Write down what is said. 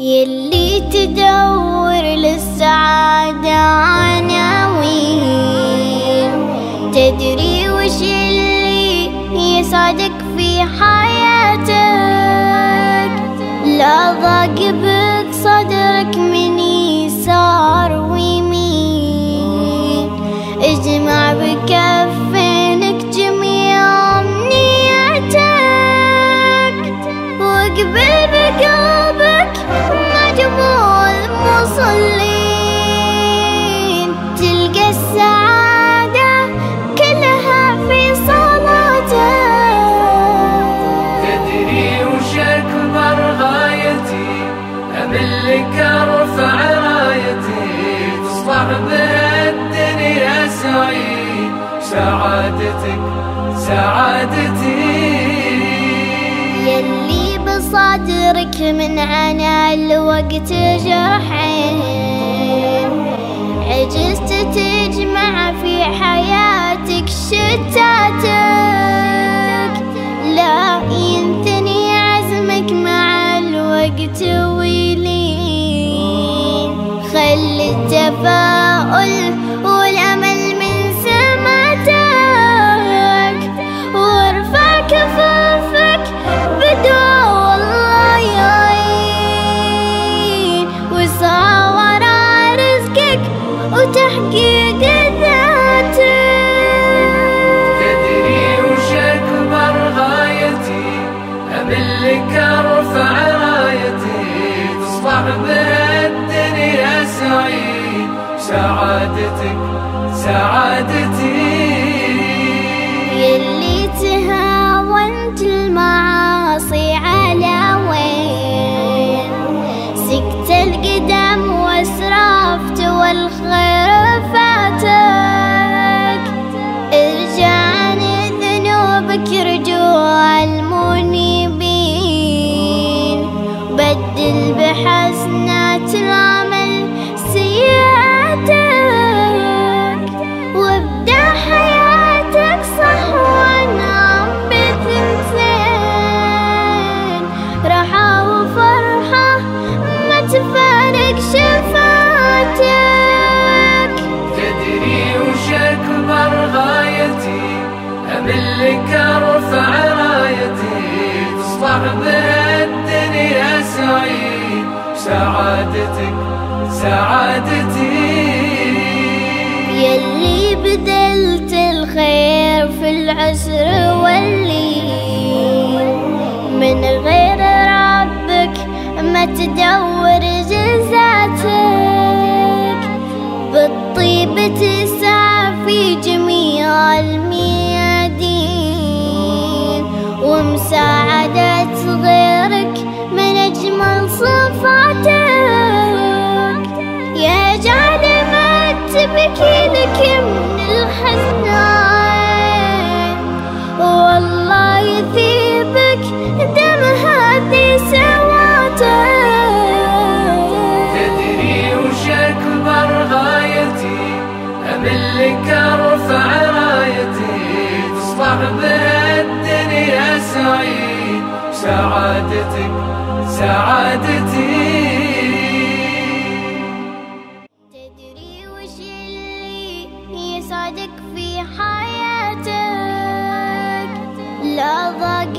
يلي تدور للسعادة عناوين، تدري وش اللي يسعدك في حياتك؟ لا ضاق بك صدرك من يسار ويمين، اجمع بكفينك جميع أمنياتك، واقبل بقلبك مجموع المصلين، تلقى السعادة كلها في صلاتك. تدري وش أكبر غايتي؟ أملك أرفع رايتي، تصبح بها الدنيا سعيد، سعادتك سعادتي. يلي بصدرك من عنا الوقت جرحين، عجزت تجمع في حياتك شتاتك، لا ينثني عزمك مع الوقت ويلين، خلي التفاؤل والأمل من سماتك، وارفع كفافك بدعاء والله يعين، واسعى ورا رزقك وتحقيق ذاتك. تدري وش أكبر غايتي؟ أملك أرفع رايتي، تصبح بها الدنيا سعيد، سعادتك سعادتي. يلي تهاونت المعاصي على وين، سكت القدم واسرفت والخير فاتك، ارجع عن ذنوبك رجوع المنيبين، بدل بحسنات العمل سيئاتك، وابدأ حياتك صح وانعم بثنتين، راحة وفرحة ما تفارق شفاتك. تدري وش أكبر غايتي؟ أملك أرفع رايتي، تصبح بها الدنيا سعيد، سعادتك سعادتي. يلي بذلت الخير في العسر واللين، من غير ربك ما تدور جزاتك، بالطيب تسعى في جميع الميادين، ومساعدة غيرك من أجمل صفاتك، يجعل ما تبكي لك من الحزنان، والله يثيبك دم هذه سواتك. تدري وش أكبر غايتي؟ أملك أرفع رايتي، تصبح بها الدنيا سعيد، سعادتك سعادتي. تدري وش اللي يسعدك في حياتك؟ لا ضاق